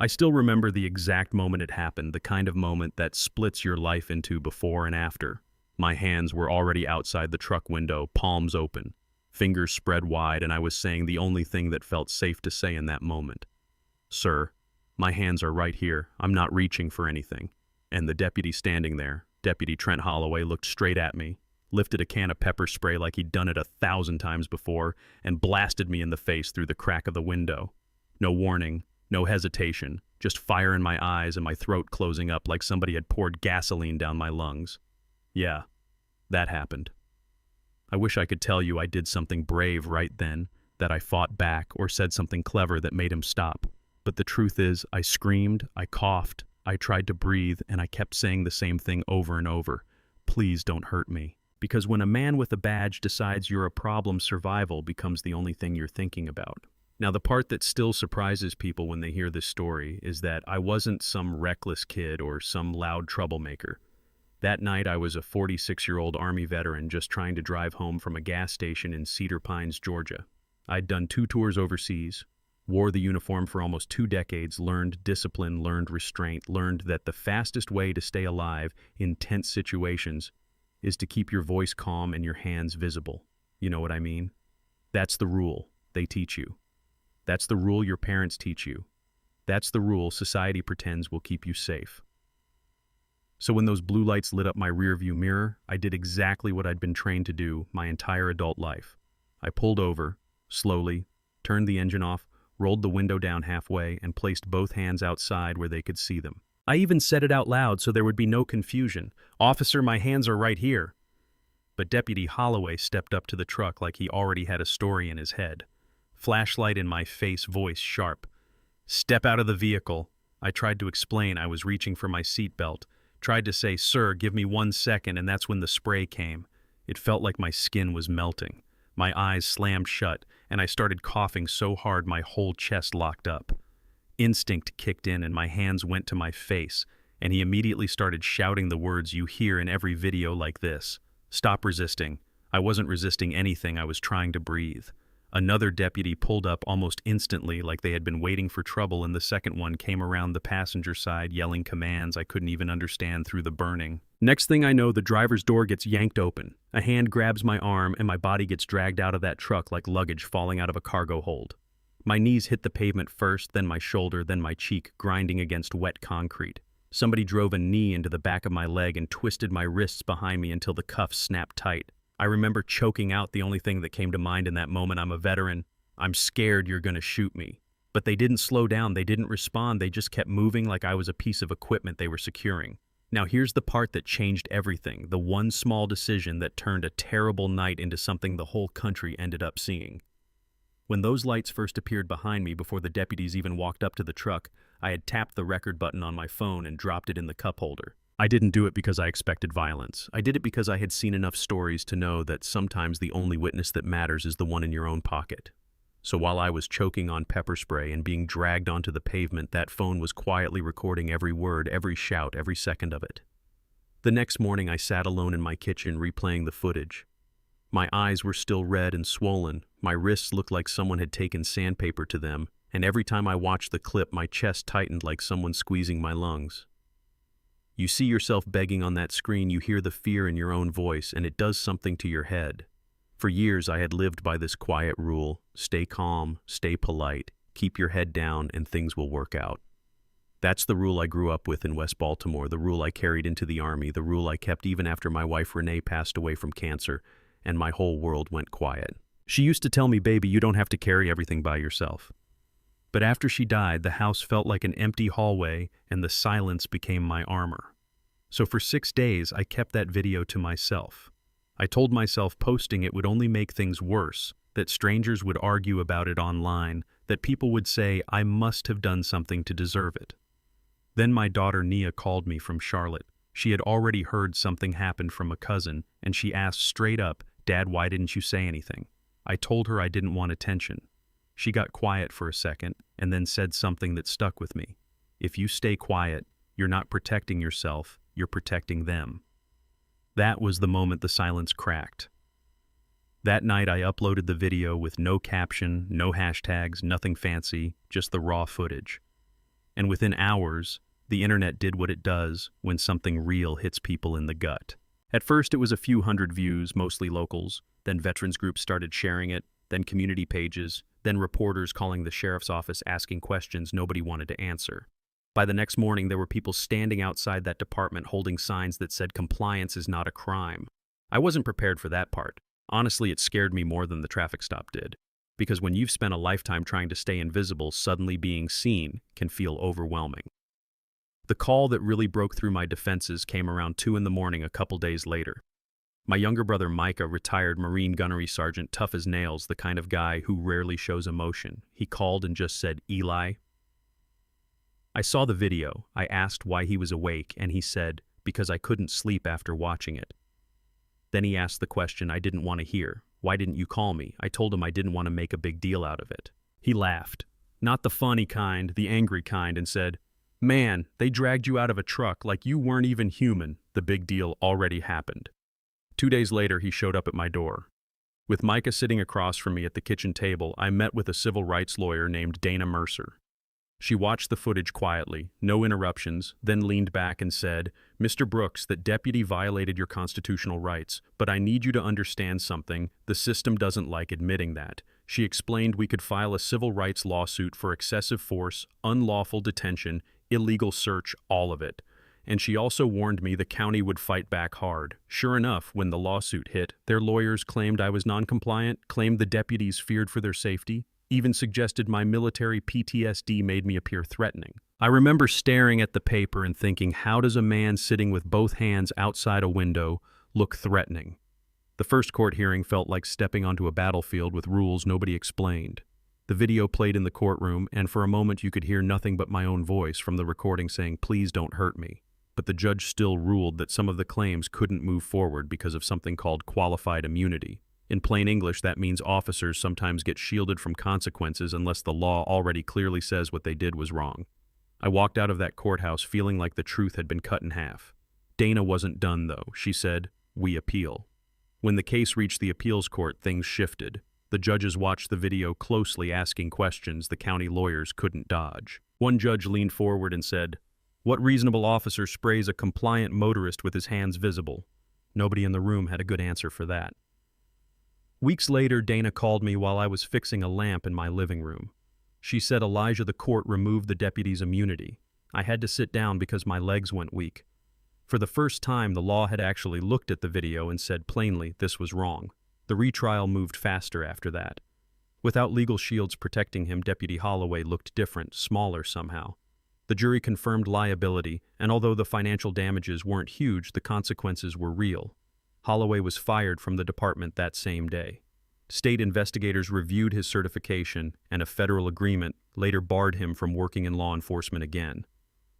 I still remember the exact moment it happened, the kind of moment that splits your life into before and after. My hands were already outside the truck window, palms open, fingers spread wide, and I was saying the only thing that felt safe to say in that moment. "Sir, my hands are right here. I'm not reaching for anything." And the deputy standing there, Deputy Trent Holloway, looked straight at me, lifted a can of pepper spray like he'd done it 1,000 times before, and blasted me in the face through the crack of the window. No warning, no hesitation, just fire in my eyes and my throat closing up like somebody had poured gasoline down my lungs. Yeah, that happened. I wish I could tell you I did something brave right then, that I fought back or said something clever that made him stop. But the truth is, I screamed, I coughed, I tried to breathe, and I kept saying the same thing over and over. Please don't hurt me. Because when a man with a badge decides you're a problem, survival becomes the only thing you're thinking about. Now, the part that still surprises people when they hear this story is that I wasn't some reckless kid or some loud troublemaker. That night, I was a 46-year-old Army veteran just trying to drive home from a gas station in Cedar Pines, Georgia. I'd done 2 tours overseas, wore the uniform for almost 2 decades, learned discipline, learned restraint, learned that the fastest way to stay alive in tense situations is to keep your voice calm and your hands visible. You know what I mean? That's the rule they teach you. That's the rule your parents teach you. That's the rule society pretends will keep you safe. So when those blue lights lit up my rearview mirror, I did exactly what I'd been trained to do my entire adult life. I pulled over, slowly, turned the engine off, rolled the window down halfway, and placed both hands outside where they could see them. I even said it out loud so there would be no confusion. "Officer, my hands are right here." But Deputy Holloway stepped up to the truck like he already had a story in his head. Flashlight in my face, voice sharp. "Step out of the vehicle." I tried to explain I was reaching for my seatbelt. Tried to say, "Sir, give me 1 second," and that's when the spray came. It felt like my skin was melting. My eyes slammed shut, and I started coughing so hard my whole chest locked up. Instinct kicked in, and my hands went to my face, and he immediately started shouting the words you hear in every video like this. "Stop resisting." I wasn't resisting anything, I was trying to breathe. Another deputy pulled up almost instantly like they had been waiting for trouble, and the second one came around the passenger side yelling commands I couldn't even understand through the burning. Next thing I know, the driver's door gets yanked open. A hand grabs my arm and my body gets dragged out of that truck like luggage falling out of a cargo hold. My knees hit the pavement first, then my shoulder, then my cheek, grinding against wet concrete. Somebody drove a knee into the back of my leg and twisted my wrists behind me until the cuffs snapped tight. I remember choking out the only thing that came to mind in that moment. "I'm a veteran. I'm scared you're gonna shoot me." But they didn't slow down, they didn't respond, they just kept moving like I was a piece of equipment they were securing. Now here's the part that changed everything, the one small decision that turned a terrible night into something the whole country ended up seeing. When those lights first appeared behind me before the deputies even walked up to the truck, I had tapped the record button on my phone and dropped it in the cup holder. I didn't do it because I expected violence. I did it because I had seen enough stories to know that sometimes the only witness that matters is the one in your own pocket. So while I was choking on pepper spray and being dragged onto the pavement, that phone was quietly recording every word, every shout, every second of it. The next morning I sat alone in my kitchen replaying the footage. My eyes were still red and swollen, my wrists looked like someone had taken sandpaper to them, and every time I watched the clip my chest tightened like someone squeezing my lungs. You see yourself begging on that screen, you hear the fear in your own voice, and it does something to your head. For years I had lived by this quiet rule: stay calm, stay polite, keep your head down, and things will work out. That's the rule I grew up with in West Baltimore, the rule I carried into the Army, the rule I kept even after my wife Renee passed away from cancer, and my whole world went quiet. She used to tell me, "Baby, you don't have to carry everything by yourself." But after she died, the house felt like an empty hallway, and the silence became my armor. So for 6 days, I kept that video to myself. I told myself posting it would only make things worse, that strangers would argue about it online, that people would say I must have done something to deserve it. Then my daughter Nia called me from Charlotte. She had already heard something happened from a cousin, and she asked straight up, "Dad, why didn't you say anything?" I told her I didn't want attention. She got quiet for a second, and then said something that stuck with me. "If you stay quiet, you're not protecting yourself, you're protecting them." That was the moment the silence cracked. That night I uploaded the video with no caption, no hashtags, nothing fancy, just the raw footage. And within hours, the internet did what it does when something real hits people in the gut. At first, it was a few hundred views, mostly locals. Then veterans groups started sharing it, then community pages, then reporters calling the sheriff's office asking questions nobody wanted to answer. By the next morning, there were people standing outside that department holding signs that said compliance is not a crime. I wasn't prepared for that part. Honestly, it scared me more than the traffic stop did. Because when you've spent a lifetime trying to stay invisible, suddenly being seen can feel overwhelming. The call that really broke through my defenses came around 2 in the morning a couple days later. My younger brother Micah, retired Marine gunnery sergeant, tough as nails, the kind of guy who rarely shows emotion. He called and just said, "Eli." I saw the video. I asked why he was awake, and he said, "Because I couldn't sleep after watching it." Then he asked the question I didn't want to hear. "Why didn't you call me?" I told him I didn't want to make a big deal out of it. He laughed. Not the funny kind, the angry kind, and said, "Man, they dragged you out of a truck like you weren't even human. The big deal already happened." 2 days later, he showed up at my door. With Micah sitting across from me at the kitchen table, I met with a civil rights lawyer named Dana Mercer. She watched the footage quietly, no interruptions, then leaned back and said, "Mr. Brooks, that deputy violated your constitutional rights, but I need you to understand something. The system doesn't like admitting that." She explained we could file a civil rights lawsuit for excessive force, unlawful detention, illegal search, all of it. And she also warned me the county would fight back hard. Sure enough, when the lawsuit hit, their lawyers claimed I was non-compliant, claimed the deputies feared for their safety, even suggested my military PTSD made me appear threatening. I remember staring at the paper and thinking, how does a man sitting with both hands outside a window look threatening? The first court hearing felt like stepping onto a battlefield with rules nobody explained. The video played in the courtroom, and for a moment you could hear nothing but my own voice from the recording saying, "Please don't hurt me." But the judge still ruled that some of the claims couldn't move forward because of something called qualified immunity. In plain English, that means officers sometimes get shielded from consequences unless the law already clearly says what they did was wrong. I walked out of that courthouse feeling like the truth had been cut in half. Dana wasn't done, though. She said, "We appeal." When the case reached the appeals court, things shifted. The judges watched the video closely, asking questions the county lawyers couldn't dodge. One judge leaned forward and said, "What reasonable officer sprays a compliant motorist with his hands visible?" Nobody in the room had a good answer for that. Weeks later, Dana called me while I was fixing a lamp in my living room. She said Elijah, the court removed the deputy's immunity. I had to sit down because my legs went weak. For the first time, the law had actually looked at the video and said plainly this was wrong. The retrial moved faster after that. Without legal shields protecting him, Deputy Holloway looked different, smaller somehow. The jury confirmed liability, and although the financial damages weren't huge, the consequences were real. Holloway was fired from the department that same day. State investigators reviewed his certification, and a federal agreement later barred him from working in law enforcement again.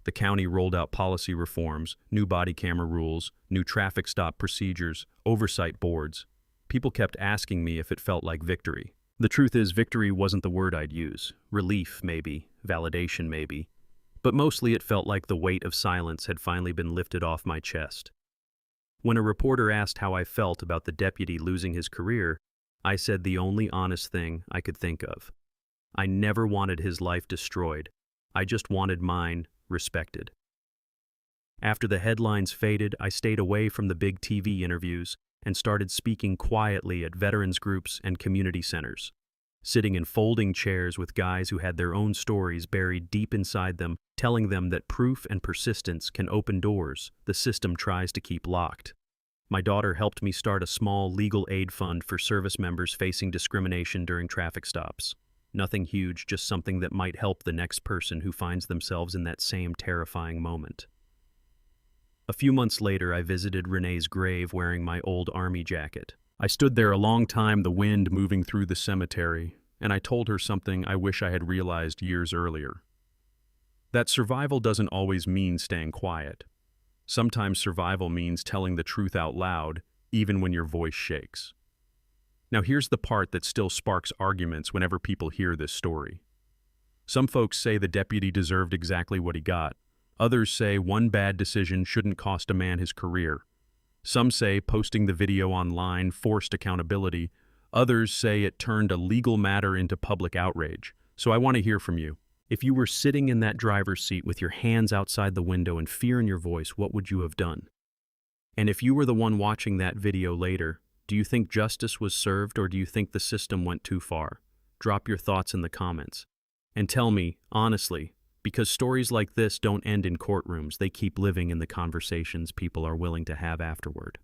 The county rolled out policy reforms, new body camera rules, new traffic stop procedures, oversight boards. People kept asking me if it felt like victory. The truth is, victory wasn't the word I'd use. Relief, maybe. Validation, maybe. But mostly it felt like the weight of silence had finally been lifted off my chest. When a reporter asked how I felt about the deputy losing his career, I said the only honest thing I could think of. I never wanted his life destroyed. I just wanted mine respected. After the headlines faded, I stayed away from the big TV interviews and started speaking quietly at veterans groups and community centers, sitting in folding chairs with guys who had their own stories buried deep inside them, telling them that proof and persistence can open doors the system tries to keep locked. My daughter helped me start a small legal aid fund for service members facing discrimination during traffic stops. Nothing huge, just something that might help the next person who finds themselves in that same terrifying moment. A few months later, I visited Renee's grave wearing my old army jacket. I stood there a long time, the wind moving through the cemetery, and I told her something I wish I had realized years earlier. That survival doesn't always mean staying quiet. Sometimes survival means telling the truth out loud, even when your voice shakes. Now here's the part that still sparks arguments whenever people hear this story. Some folks say the deputy deserved exactly what he got. Others say one bad decision shouldn't cost a man his career. Some say posting the video online forced accountability. Others say it turned a legal matter into public outrage. So I want to hear from you. If you were sitting in that driver's seat with your hands outside the window and fear in your voice, what would you have done? And if you were the one watching that video later, do you think justice was served or do you think the system went too far? Drop your thoughts in the comments. And tell me, honestly, because stories like this don't end in courtrooms, they keep living in the conversations people are willing to have afterward.